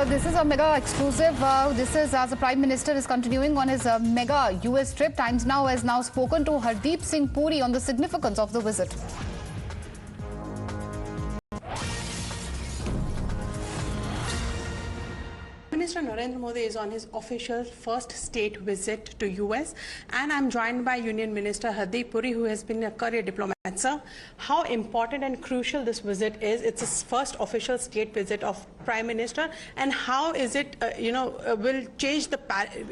this is a mega exclusive. This is as the Prime Minister is continuing on his mega US trip. Times Now has now spoken to Hardeep Singh Puri on the significance of the visit. Minister Narendra Modi is on his official first state visit to US, and I'm joined by Union Minister Hardeep Puri, who has been a career diplomat. Sir, how important and crucial this visit is? It's his first official state visit of Prime Minister, and how is it, will change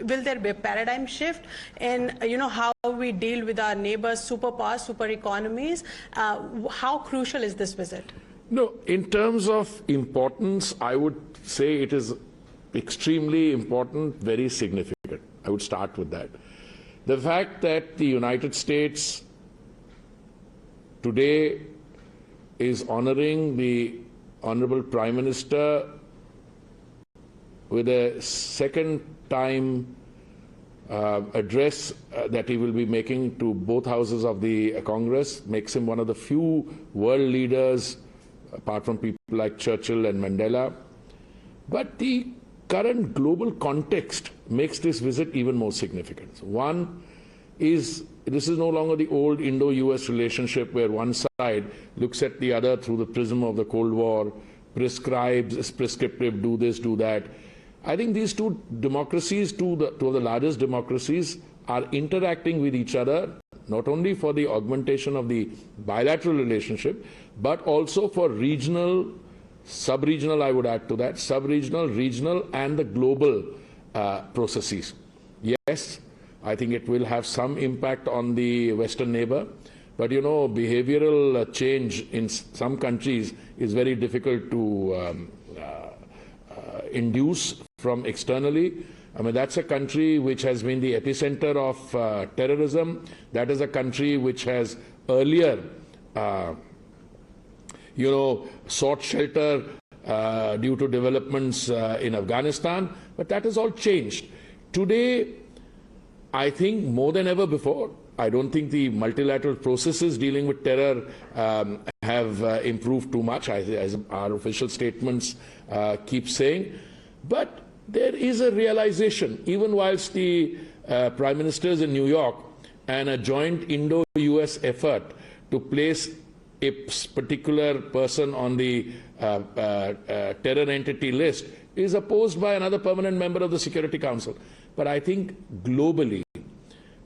will there be a paradigm shift in, how we deal with our neighbors, superpowers, super economies? How crucial is this visit? No, in terms of importance, I would say it is extremely important, very significant. I would start with that. The fact that the United States today is honoring the Honorable Prime Minister with a second time address that he will be making to both houses of the Congress makes him one of the few world leaders, apart from people like Churchill and Mandela. But the current global context makes this visit even more significant. One is, this is no longer the old Indo-US relationship where one side looks at the other through the prism of the Cold War, prescribes, is prescriptive, do this, do that. I think these two democracies, two of the largest democracies, are interacting with each other, not only for the augmentation of the bilateral relationship, but also for regional, sub-regional, I would add to that, sub-regional, regional, and the global processes. Yes, I think it will have some impact on the Western neighbor, but behavioral change in some countries is very difficult to induce from externally. I mean, that's a country which has been the epicenter of terrorism. That is a country which has earlier sought shelter due to developments in Afghanistan, but that has all changed. Today, I think more than ever before, I don't think the multilateral processes dealing with terror have improved too much, as our official statements keep saying. But there is a realization, even whilst the Prime Ministers in New York and a joint Indo-US effort to place a particular person on the terror entity list is opposed by another permanent member of the Security Council. But I think globally,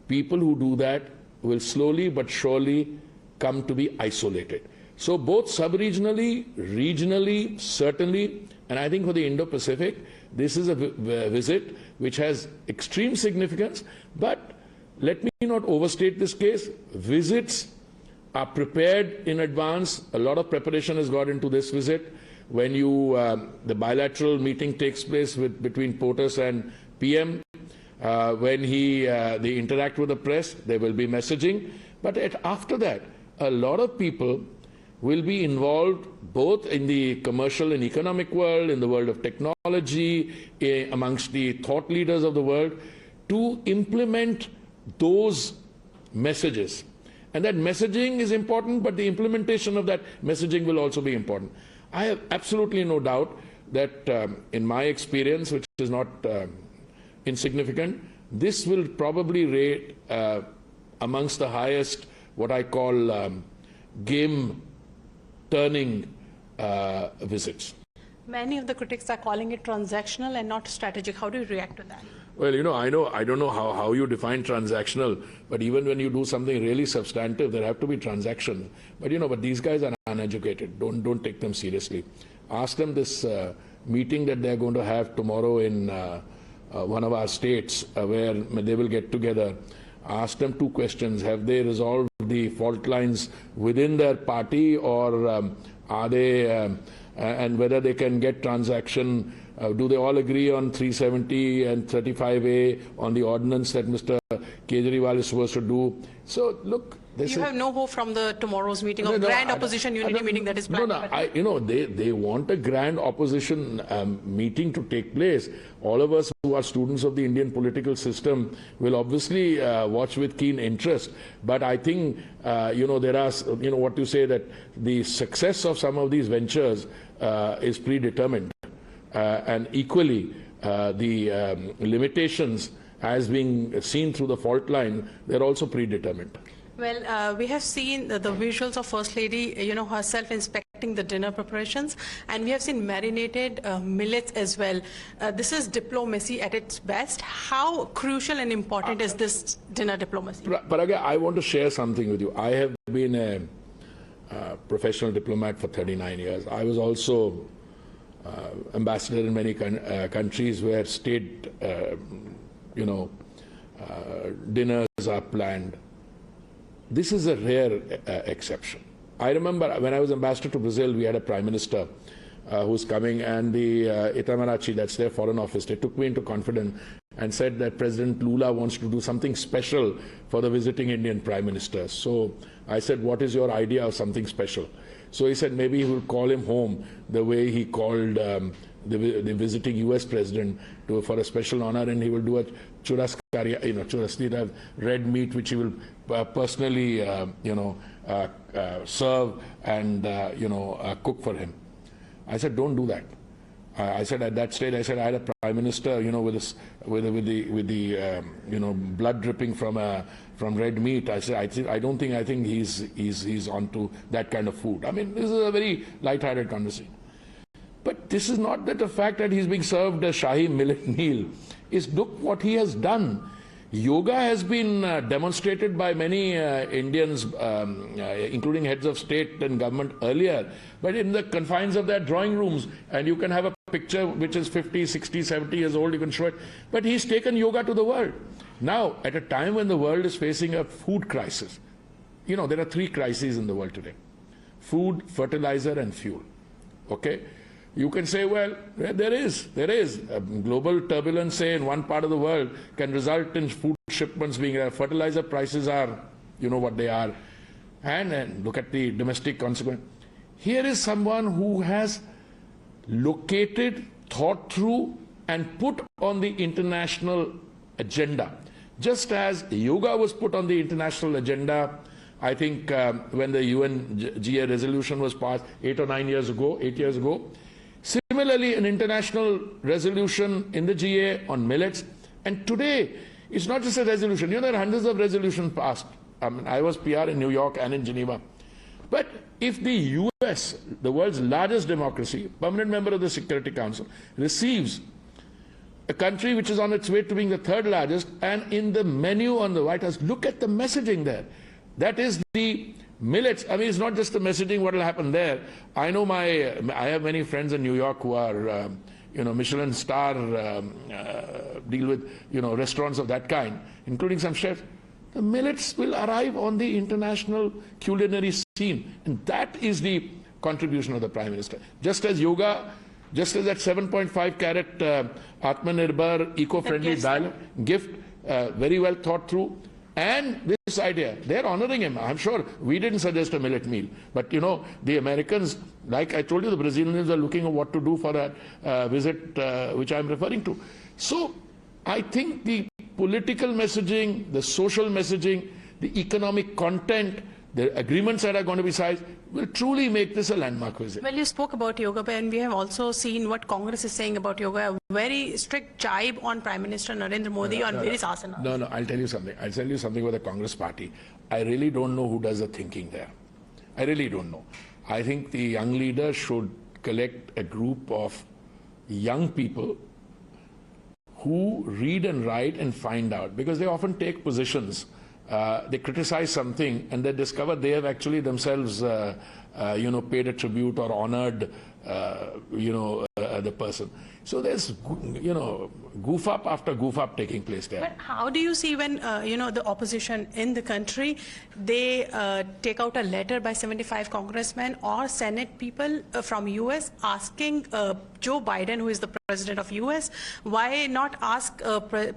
people who do that will slowly but surely come to be isolated. So both sub-regionally, regionally, certainly, and I think for the Indo-Pacific, this is a visit which has extreme significance. But let me not overstate this case. Visits are prepared in advance. A lot of preparation has got into this visit. When the bilateral meeting takes place between POTUS and PM, when they interact with the press, there will be messaging. But after that, a lot of people will be involved both in the commercial and economic world, in the world of technology, amongst the thought leaders of the world, to implement those messages. And that messaging is important, but the implementation of that messaging will also be important. I have absolutely no doubt that in my experience, which is not insignificant, this will probably rate amongst the highest, what I call game-turning visits. Many of the critics are calling it transactional and not strategic. How do you react to that? Well, I don't know how you define transactional, but even when you do something really substantive, there have to be transactions. But but these guys are uneducated. Don't take them seriously. Ask them this meeting that they're going to have tomorrow in one of our states, where they will get together. Ask them two questions: have they resolved the fault lines within their party, or are they, and whether they can get transaction? Do they all agree on 370 and 35A on the ordinance that Mr. Kejriwal is supposed to do? So, look, you have no hope from the tomorrow's meeting of grand opposition unity meeting that is planned. They want a grand opposition meeting to take place. All of us who are students of the Indian political system will obviously watch with keen interest. But I think there are what you say, that the success of some of these ventures is predetermined. and equally the limitations as being seen through the fault line, they're also predetermined. Well, we have seen the visuals of First Lady, herself inspecting the dinner preparations, and we have seen marinated millets as well. This is diplomacy at its best. How crucial and important is this dinner diplomacy? But again, I want to share something with you. I have been a professional diplomat for 39 years. I was also ambassador in many countries where state, dinners are planned. This is a rare exception. I remember when I was ambassador to Brazil, we had a prime minister who's coming, and the Itamaraty, that's their foreign office, they took me into confidence and said that President Lula wants to do something special for the visiting Indian prime minister. So I said, what is your idea of something special? So he said maybe he will call him home the way he called the visiting US president for a special honor, and he will do a churrascaria, churrascaria, red meat, which he will personally, serve and, cook for him. I said, don't do that. I said at that stage, I said I had a prime minister, with the blood dripping from red meat. I said I think he's onto that kind of food. I mean, this is a very light-hearted conversation. But this is not that the fact that he's being served a Shahi millet meal. Is look what he has done. Yoga has been demonstrated by many Indians, including heads of state and government earlier, but in the confines of their drawing rooms. And you can have a picture which is 50, 60, 70 years old, you can show it. But he's taken yoga to the world. Now, at a time when the world is facing a food crisis, there are three crises in the world today: food, fertilizer, and fuel. Okay? You can say, well, there is. Global turbulence, say, in one part of the world can result in food shipments being fertilizer prices are, what they are. And look at the domestic consequence. Here is someone who has located, thought through, and put on the international agenda. Just as yoga was put on the international agenda, I think when the UN-GA resolution was passed 8 years ago, similarly, an international resolution in the GA on millets. And today, it's not just a resolution. There are hundreds of resolutions passed. I was PR in New York and in Geneva. But if the US, the world's largest democracy, permanent member of the Security Council, receives a country which is on its way to being the third largest, and in the menu on the White House, look at the messaging there. That is the millets. I mean, it's not just the messaging, what will happen there. I know I have many friends in New York who are, Michelin star, deal with, restaurants of that kind, including some chefs. The millets will arrive on the international culinary scene. And that is the contribution of the Prime Minister. Just as yoga, just as that 7.5 carat Atmanirbhar, eco-friendly dialogue, gift, very well thought through. And this idea, they're honoring him. I'm sure we didn't suggest a millet meal. But, the Americans, like I told you, the Brazilians are looking at what to do for that visit, which I'm referring to. So I think the political messaging, the social messaging, the economic content, the agreements that are going to be signed will truly make this a landmark visit. Well, you spoke about yoga, and we have also seen what Congress is saying about yoga. A very strict jibe on Prime Minister Narendra Modi on various asanas. No, I'll tell you something. I'll tell you something about the Congress party. I really don't know who does the thinking there. I really don't know. I think the young leader should collect a group of young people who read and write and find out, because they often take positions. They criticize something and they discover they have actually themselves, paid a tribute or honored, the person. So there's, goof up after goof up taking place there. But how do you see when, the opposition in the country, they take out a letter by 75 congressmen or Senate people from US asking Joe Biden, who is the president of US, why not ask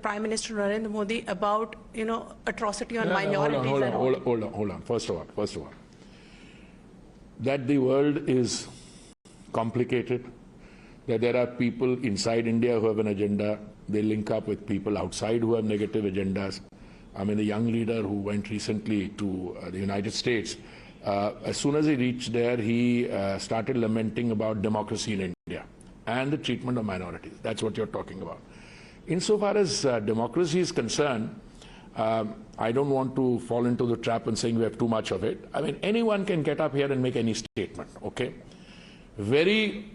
Prime Minister Narendra Modi about, atrocity on minorities? Hold on. First of all, that the world is complicated, that there are people inside India who have an agenda, they link up with people outside who have negative agendas. I mean, the young leader who went recently to the United States, as soon as he reached there, he started lamenting about democracy in India. and the treatment of minorities. That's what you're talking about. Insofar as democracy is concerned, I don't want to fall into the trap and saying we have too much of it. I mean, anyone can get up here and make any statement, okay? Very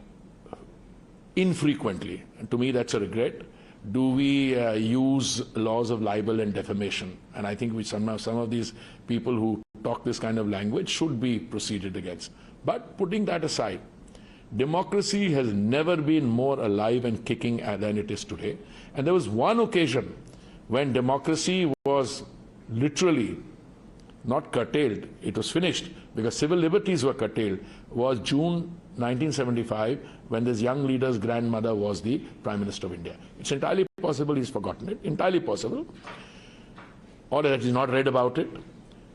infrequently, and to me that's a regret, do we use laws of libel and defamation. And I think some of these people who talk this kind of language should be proceeded against. But putting that aside, democracy has never been more alive and kicking than it is today. And there was one occasion when democracy was literally not curtailed, it was finished because civil liberties were curtailed, was June 1975, when this young leader's grandmother was the Prime Minister of India. It's entirely possible he's forgotten it, entirely possible, or that he's not read about it.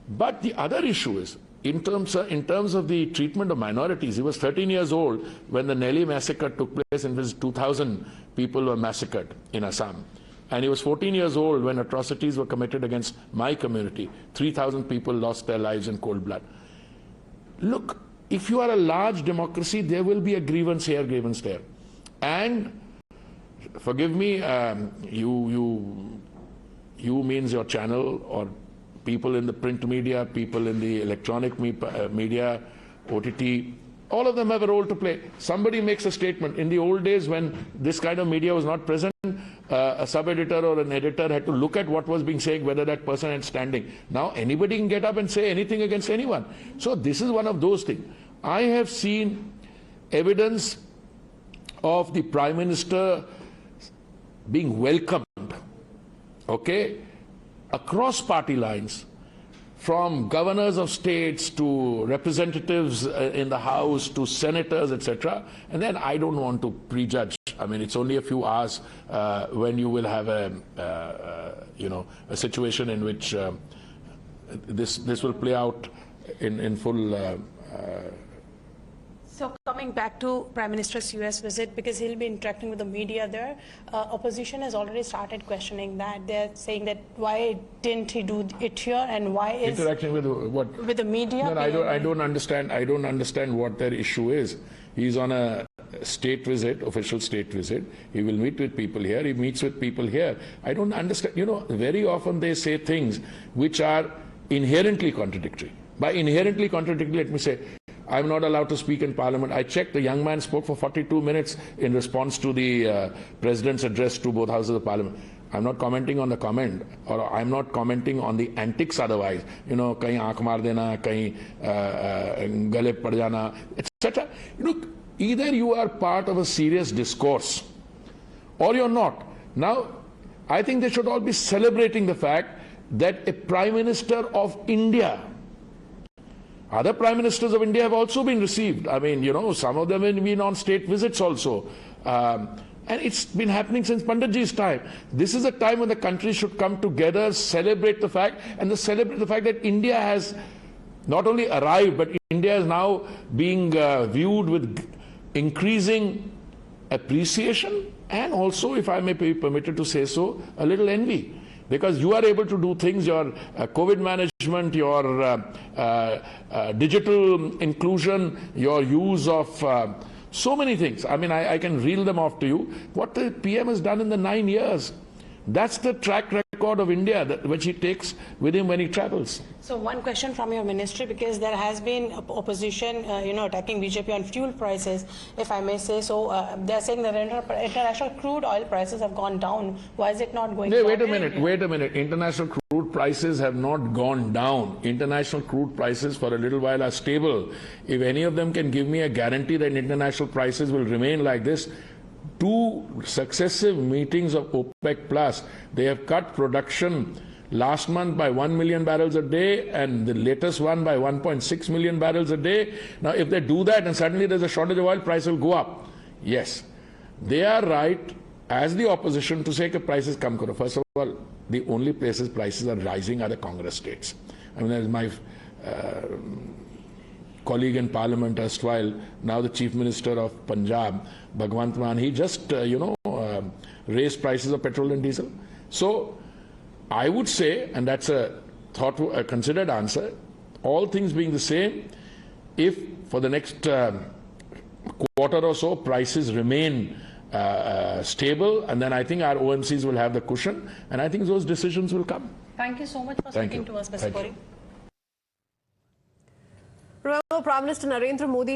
But the other issue is, in terms of the treatment of minorities, he was 13 years old when the Nelly massacre took place, in which 2,000 people were massacred in Assam. And he was 14 years old when atrocities were committed against my community. 3,000 people lost their lives in cold blood. Look, if you are a large democracy, there will be a grievance here, grievance there. And forgive me, you means your channel, or people in the print media, people in the electronic media, OTT, all of them have a role to play. Somebody makes a statement. In the old days when this kind of media was not present, a sub-editor or an editor had to look at what was being said, whether that person had standing. Now anybody can get up and say anything against anyone. So this is one of those things. I have seen evidence of the Prime Minister being welcomed, okay, across party lines, from governors of states to representatives in the House to senators, etc. And then I don't want to prejudge. I mean, it's only a few hours when you will have a situation in which this will play out in full. So coming back to Prime Minister's US visit, because he'll be interacting with the media there, opposition has already started questioning that. They're saying that why didn't he do it here, and why is interacting with what? With the media? No, I don't understand. I don't understand what their issue is. He's on a state visit, official state visit. He will meet with people here. He meets with people here. I don't understand. You know, very often they say things which are inherently contradictory. By inherently contradictory, let me say, I'm not allowed to speak in Parliament. I checked, the young man spoke for 42 minutes in response to the President's address to both houses of Parliament. I'm not commenting on the comment, or I'm not commenting on the antics otherwise. You know, kahin aankh maar dena, kahin gale pad jana, etc. Look, either you are part of a serious discourse or you're not. Now, I think they should all be celebrating the fact that a Prime Minister of India, other Prime Ministers of India have also been received. I mean, you know, some of them have been on state visits also. And it's been happening since Panditji's time. This is a time when the country should come together, celebrate the fact, and celebrate the fact that India has not only arrived, but India is now being viewed with increasing appreciation, and also, if I may be permitted to say so, a little envy. Because you are able to do things, your COVID management, your digital inclusion, your use of so many things. I mean, I can reel them off to you. What the PM has done in the 9 years, that's the track record of India, which he takes with him when he travels. So one question from your ministry, because there has been opposition, attacking BJP on fuel prices, if I may say so. They're saying that international crude oil prices have gone down. Why is it not going down? Wait a minute. International crude prices have not gone down. International crude prices for a little while are stable. If any of them can give me a guarantee that international prices will remain like this, 2 successive meetings of OPEC Plus, they have cut production last month by 1 million barrels a day, and the latest one by 1.6 million barrels a day. Now, if they do that and suddenly there's a shortage of oil, price will go up. Yes, they are right as the opposition to say that prices come karo. First of all, the only places prices are rising are the Congress states. I mean, as my colleague in Parliament erstwhile, now the Chief Minister of Punjab, Bhagwant Mann, he just, raised prices of petrol and diesel. So, I would say, and that's a considered answer, all things being the same, if for the next quarter or so, prices remain stable, and then I think our OMCs will have the cushion, and I think those decisions will come. Thank you so much for Thank speaking you. to us, Mr. Thank Puri. you. Remember, Prime Minister Narendra Modi